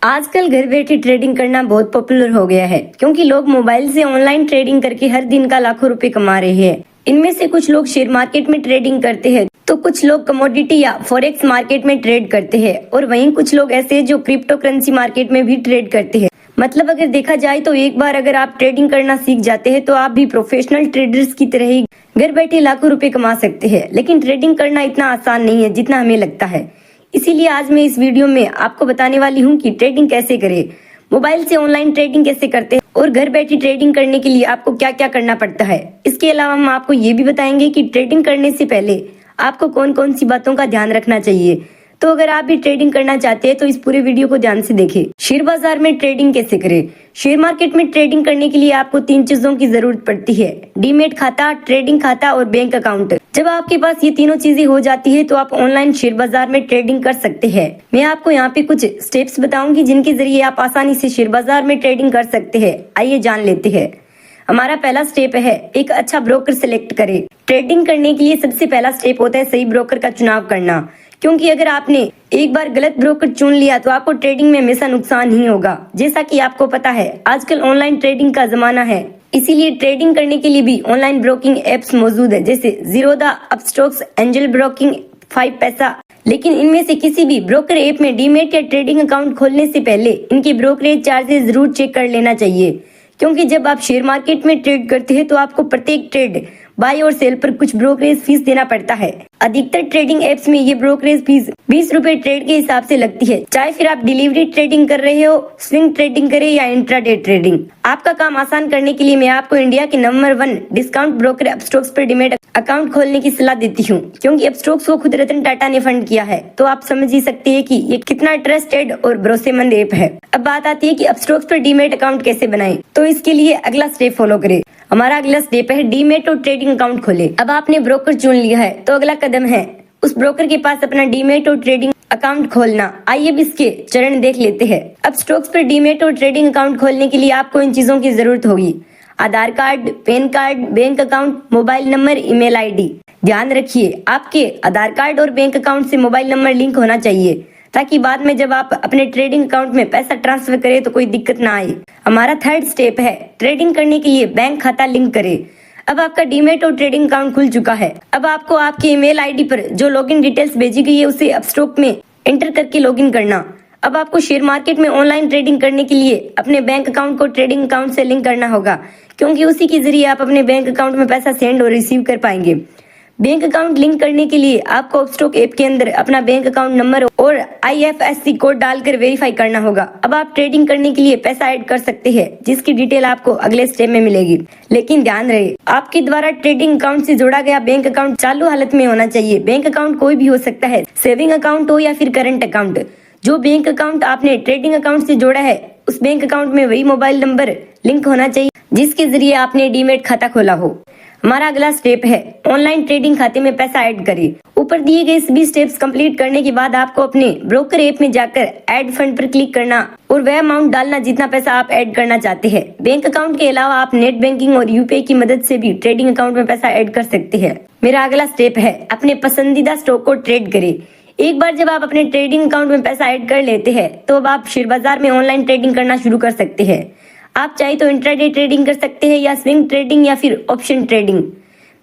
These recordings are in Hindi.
आजकल घर बैठे ट्रेडिंग करना बहुत पॉपुलर हो गया है क्योंकि लोग मोबाइल से ऑनलाइन ट्रेडिंग करके हर दिन का लाखों रुपए कमा रहे हैं। इनमें से कुछ लोग शेयर मार्केट में ट्रेडिंग करते हैं तो कुछ लोग कमोडिटी या फॉरेक्स मार्केट में ट्रेड करते हैं और वहीं कुछ लोग ऐसे हैं जो क्रिप्टो करेंसी मार्केट में भी ट्रेड करते हैं। मतलब अगर देखा जाए तो एक बार अगर आप ट्रेडिंग करना सीख जाते हैं तो आप भी प्रोफेशनल ट्रेडर्स की तरह ही घर बैठे लाखों रुपए कमा सकते हैं। लेकिन ट्रेडिंग करना इतना आसान नहीं है जितना हमें लगता है। इसीलिए आज मैं इस वीडियो में आपको बताने वाली हूँ कि ट्रेडिंग कैसे करें, मोबाइल से ऑनलाइन ट्रेडिंग कैसे करते हैं और घर बैठी ट्रेडिंग करने के लिए आपको क्या क्या करना पड़ता है। इसके अलावा हम आपको ये भी बताएंगे कि ट्रेडिंग करने से पहले आपको कौन कौन सी बातों का ध्यान रखना चाहिए। तो अगर आप भी ट्रेडिंग करना चाहते हैं तो इस पूरे वीडियो को ध्यान से देखें। शेयर बाजार में ट्रेडिंग कैसे करें। शेयर मार्केट में ट्रेडिंग करने के लिए आपको 3 चीजों की जरूरत पड़ती है, डीमेट खाता, ट्रेडिंग खाता और बैंक अकाउंट। जब आपके पास ये तीनों चीजें हो जाती है तो आप ऑनलाइन शेयर बाजार में ट्रेडिंग कर सकते हैं। मैं आपको यहाँ पे कुछ स्टेप्स बताऊंगी जिनके जरिए आप आसानी से शेयर बाजार में ट्रेडिंग कर सकते हैं। आइए जान लेते हैं। हमारा पहला स्टेप है एक अच्छा ब्रोकर सिलेक्ट करें। ट्रेडिंग करने के लिए सबसे पहला स्टेप होता है सही ब्रोकर का चुनाव करना, क्योंकि अगर आपने एक बार गलत ब्रोकर चुन लिया तो आपको ट्रेडिंग में हमेशा नुकसान ही होगा। जैसा कि आपको पता है आजकल ऑनलाइन ट्रेडिंग का जमाना है, इसीलिए ट्रेडिंग करने के लिए भी ऑनलाइन ब्रोकिंग एप्स मौजूद है जैसे जीरोधा, अपस्टॉक्स, एंजल ब्रोकिंग, 5 पैसा। लेकिन इनमें से किसी भी ब्रोकर ऐप में डीमेट या ट्रेडिंग अकाउंट खोलने से पहले इनके ब्रोकरेज चार्जेस जरूर चेक कर लेना चाहिए, क्योंकि जब आप शेयर मार्केट में ट्रेड करते हैं तो आपको प्रत्येक ट्रेड बाय और सेल पर कुछ ब्रोकरेज फीस देना पड़ता है। अधिकतर ट्रेडिंग एप्स में ये ब्रोकरेज फीस 20 रुपए ट्रेड के हिसाब से लगती है, चाहे फिर आप डिलीवरी ट्रेडिंग कर रहे हो, स्विंग ट्रेडिंग करें या इंट्राडे ट्रेडिंग। आपका काम आसान करने के लिए मैं आपको इंडिया के नंबर 1 डिस्काउंट ब्रोकर अपस्टॉक्स पर डीमेट अकाउंट खोलने की सलाह देती हूँ, क्योंकि अपस्टॉक्स को खुद रतन टाटा ने फंड किया है। तो आप समझ ही सकते हैं कि ये कितना ट्रस्टेड और भरोसेमंद ऐप है। अब बात आती है कि अपस्टॉक्स पर डीमेट अकाउंट कैसे बनाएं। तो इसके लिए अगला स्टेप फॉलो करें। हमारा अगला स्टेप है डीमेट और ट्रेडिंग अकाउंट खोले। अब आपने ब्रोकर चुन लिया है तो अगला कदम है उस ब्रोकर के पास अपना डीमेट और ट्रेडिंग अकाउंट खोलना। आइए अब इसके चरण देख लेते हैं। अब स्टॉक्स पर डीमेट और ट्रेडिंग अकाउंट खोलने के लिए आपको इन चीजों की जरूरत होगी: Aadhaar card, PAN card, bank account, mobile number, email ID. ध्यान रखिए आपके आधार कार्ड और बैंक अकाउंट से मोबाइल नंबर लिंक होना चाहिए, ताकि बाद में जब आप अपने ट्रेडिंग अकाउंट में पैसा ट्रांसफर करें तो कोई दिक्कत ना आए। हमारा थर्ड स्टेप है ट्रेडिंग करने के लिए बैंक खाता लिंक करें। अब आपका डीमेट और ट्रेडिंग अकाउंट खुल चुका है। अब आपको आपके ईमेल आईडी पर जो लॉगिन डिटेल्स भेजी गई है उसे अपस्टॉक में एंटर करके लॉगिन करना। अब आपको शेयर मार्केट में ऑनलाइन ट्रेडिंग करने के लिए अपने बैंक अकाउंट को ट्रेडिंग अकाउंट से लिंक करना होगा, क्योंकि उसी के जरिए आप अपने बैंक अकाउंट में पैसा सेंड और रिसीव कर पाएंगे। बैंक अकाउंट लिंक करने के लिए आपको अपस्टॉक ऐप के अंदर अपना बैंक अकाउंट नंबर और IFSC कोड डालकर वेरीफाई करना होगा। अब आप ट्रेडिंग करने के लिए पैसा ऐड कर सकते हैं, जिसकी डिटेल आपको अगले स्टेप में मिलेगी। लेकिन ध्यान रहे आपके द्वारा ट्रेडिंग अकाउंट से जोड़ा गया बैंक अकाउंट चालू हालत में होना चाहिए। बैंक अकाउंट कोई भी हो सकता है, सेविंग अकाउंट हो या फिर करंट अकाउंट। जो बैंक अकाउंट आपने ट्रेडिंग अकाउंट से जोड़ा है उस बैंक अकाउंट में वही मोबाइल नंबर लिंक होना चाहिए जिसके जरिए आपने डीमेट खाता खोला हो। हमारा अगला स्टेप है ऑनलाइन ट्रेडिंग खाते में पैसा ऐड करें। ऊपर दिए गए सभी स्टेप्स कंप्लीट करने के बाद आपको अपने ब्रोकर ऐप में जाकर ऐड फंड पर क्लिक करना और वह अमाउंट डालना जितना पैसा आप ऐड करना चाहते हैं। बैंक अकाउंट के अलावा आप नेट बैंकिंग और यूपीआई की मदद से भी ट्रेडिंग अकाउंट में पैसा ऐड कर सकते हैं। मेरा अगला स्टेप है अपने पसंदीदा स्टॉक को ट्रेड करें। एक बार जब आप अपने ट्रेडिंग अकाउंट में पैसा ऐड कर लेते हैं तो अब आप शेयर बाजार में ऑनलाइन ट्रेडिंग करना शुरू कर सकते हैं। आप चाहे तो इंट्राडे ट्रेडिंग कर सकते हैं या स्विंग ट्रेडिंग या फिर ऑप्शन ट्रेडिंग।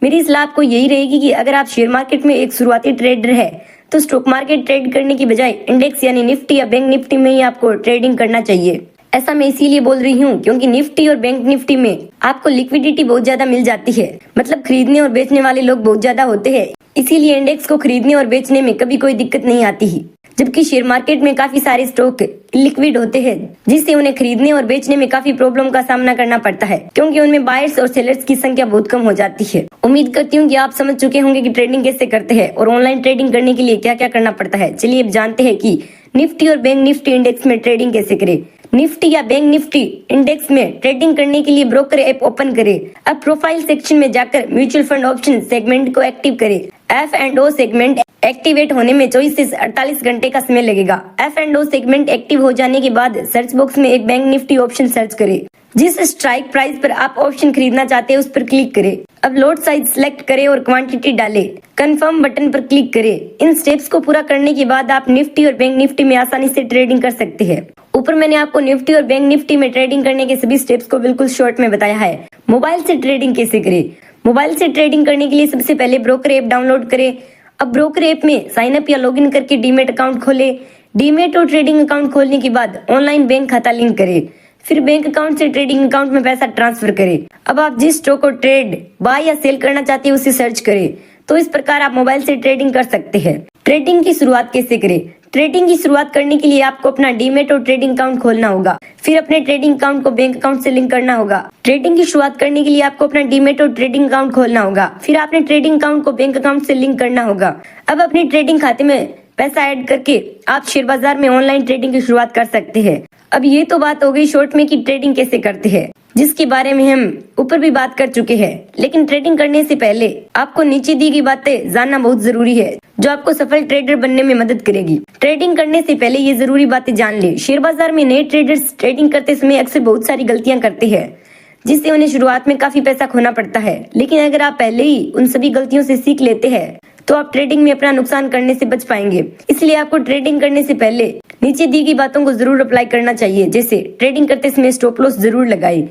मेरी सलाह आपको यही रहेगी कि अगर आप शेयर मार्केट में एक शुरुआती ट्रेडर है तो स्टॉक मार्केट ट्रेड करने की बजाय इंडेक्स यानी निफ्टी या बैंक निफ्टी में ही आपको ट्रेडिंग करना चाहिए। ऐसा मैं इसीलिए बोल रही हूँ क्योंकि निफ्टी और बैंक निफ्टी में आपको लिक्विडिटी बहुत ज्यादा मिल जाती है, मतलब खरीदने और बेचने वाले लोग बहुत ज्यादा होते हैं, इसीलिए इंडेक्स को खरीदने और बेचने में कभी कोई दिक्कत नहीं आती ही। जबकि शेयर मार्केट में काफी सारे स्टॉक लिक्विड होते हैं, जिससे उन्हें खरीदने और बेचने में काफी प्रॉब्लम का सामना करना पड़ता है, क्योंकि उनमें बायर्स और सेलर्स की संख्या बहुत कम हो जाती है। उम्मीद करती हूँ कि आप समझ चुके होंगे कि ट्रेडिंग कैसे करते हैं और ऑनलाइन ट्रेडिंग करने के लिए क्या क्या करना पड़ता है। चलिए अब जानते हैं कि निफ्टी और बैंक निफ्टी इंडेक्स में ट्रेडिंग कैसे करें। निफ्टी या बैंक निफ्टी इंडेक्स में ट्रेडिंग करने के लिए ब्रोकर ऐप ओपन करें। अब प्रोफाइल सेक्शन में जाकर म्यूचुअल फंड ऑप्शन सेगमेंट को एक्टिव करें। F&O सेगमेंट एक्टिवेट होने में 24 से 48 घंटे का समय लगेगा। F&O सेगमेंट एक्टिव हो जाने के बाद सर्च बॉक्स में एक बैंक निफ्टी ऑप्शन सर्च करें। जिस स्ट्राइक प्राइस पर आप ऑप्शन खरीदना चाहते हैं उस पर क्लिक करें। अब लॉट साइज सिलेक्ट करें और क्वांटिटी डालें। कंफर्म बटन पर क्लिक करें। इन स्टेप्स को पूरा करने के बाद आप निफ्टी और बैंक निफ्टी में आसानी से ट्रेडिंग कर सकते हैं। ऊपर मैंने आपको निफ्टी और बैंक निफ्टी में ट्रेडिंग करने के सभी स्टेप्स को बिल्कुल शॉर्ट में बताया है। मोबाइल से ट्रेडिंग कैसे करें? मोबाइल से ट्रेडिंग करने के लिए सबसे पहले ब्रोकर ऐप डाउनलोड करें। अब ब्रोकर ऐप में साइन अप या लॉगिन करके डीमेट अकाउंट खोलें। डीमेट और ट्रेडिंग अकाउंट खोलने के बाद ऑनलाइन बैंक खाता लिंक करें। फिर बैंक अकाउंट से ट्रेडिंग अकाउंट में पैसा ट्रांसफर करें। अब आप जिस स्टॉक को ट्रेड बाय या सेल करना चाहते हैं उसे सर्च करें। तो इस प्रकार आप मोबाइल से ट्रेडिंग कर सकते हैं। ट्रेडिंग की शुरुआत कैसे करें? ट्रेडिंग की शुरुआत करने के लिए आपको अपना डीमेट और ट्रेडिंग अकाउंट खोलना होगा। फिर अपने ट्रेडिंग अकाउंट को बैंक अकाउंट से लिंक करना होगा। ट्रेडिंग की शुरुआत करने के लिए आपको अपना डीमेट और ट्रेडिंग अकाउंट खोलना होगा। फिर आपने ट्रेडिंग अकाउंट को बैंक अकाउंट से लिंक करना होगा। अब अपने ट्रेडिंग खाते में पैसा ऐड करके आप शेयर बाजार में ऑनलाइन ट्रेडिंग की शुरुआत कर सकते हैं। अब ये तो बात हो गई शॉर्ट में कि ट्रेडिंग कैसे करते हैं, जिसके बारे में हम ऊपर भी बात कर चुके हैं। लेकिन ट्रेडिंग करने से पहले आपको नीचे दी गई बातें जानना बहुत जरूरी है, जो आपको सफल ट्रेडर बनने में मदद करेगी। ट्रेडिंग करने से पहले ये जरूरी बातें जान ले। शेयर बाजार में नए ट्रेडर्स ट्रेडिंग करते समय अक्सर बहुत सारी गलतियां करते हैं, जिससे उन्हें शुरुआत में काफी पैसा खोना पड़ता है। लेकिन अगर आप पहले ही उन सभी गलतियों से सीख लेते हैं तो आप ट्रेडिंग में अपना नुकसान करने से बच पाएंगे। इसलिए आपको ट्रेडिंग करने से पहले नीचे दी गई बातों को जरूर अप्लाई करना चाहिए। जैसे ट्रेडिंग करते समय स्टॉप लॉस जरूर लगाए।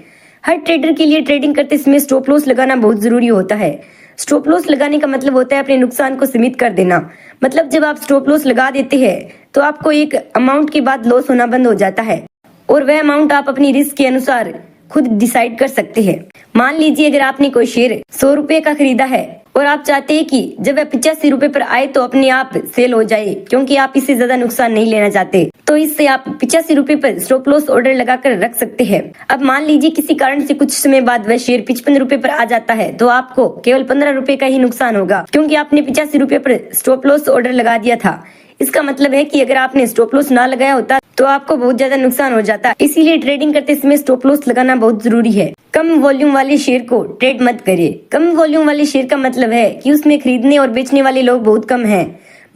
हर ट्रेडर के लिए ट्रेडिंग करते समय स्टॉप लॉस लगाना बहुत जरूरी होता है। स्टॉप लॉस लगाने का मतलब होता है अपने नुकसान को सीमित कर देना। मतलब जब आप स्टॉप लॉस लगा देते हैं तो आपको एक अमाउंट के बाद लॉस होना बंद हो जाता है और वह अमाउंट आप अपनी रिस्क के अनुसार खुद डिसाइड कर सकते हैं। मान लीजिए अगर आपने कोई शेयर 100 रुपए का खरीदा है और आप चाहते हैं कि जब वह 85 रुपए पर आए तो अपने आप सेल हो जाए, क्योंकि आप इससे ज्यादा नुकसान नहीं लेना चाहते, तो इससे आप 85 रुपए पर स्टॉप लॉस ऑर्डर लगाकर रख सकते हैं। अब मान लीजिए किसी कारण से कुछ समय बाद वह शेयर 55 रुपए पर आ जाता है, तो आपको केवल 15 रुपए का ही नुकसान होगा, क्योंकि आपने 85 रुपए पर स्टॉप लॉस ऑर्डर लगा दिया था। इसका मतलब है कि अगर आपने स्टॉप लॉस ना लगाया होता तो आपको बहुत ज्यादा नुकसान हो जाता। इसीलिए ट्रेडिंग करते समय स्टॉप लॉस लगाना बहुत जरूरी है। कम वॉल्यूम वाले शेयर को ट्रेड मत करिए। कम वॉल्यूम वाले शेयर का मतलब है कि उसमें खरीदने और बेचने वाले लोग बहुत कम हैं।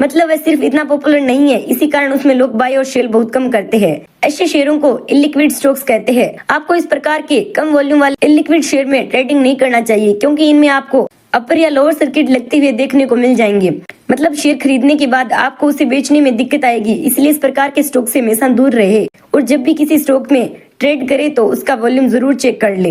मतलब वह सिर्फ इतना पॉपुलर नहीं है, इसी कारण उसमें लोग बाय और सेल बहुत कम करते हैं। ऐसे शेयरों को इलिक्विड स्टॉक्स कहते हैं। आपको इस प्रकार के कम वॉल्यूम वाले इलिक्विड शेयर में ट्रेडिंग नहीं करना चाहिए, क्योंकि इनमें आपको अपर या लोअर सर्किट लगते हुए देखने को मिल जाएंगे। मतलब शेयर खरीदने के बाद आपको उसे बेचने में दिक्कत आएगी। इसलिए इस प्रकार के स्टॉक से हमेशा दूर रहे और जब भी किसी स्टॉक में ट्रेड करे तो उसका वॉल्यूम जरूर चेक कर ले।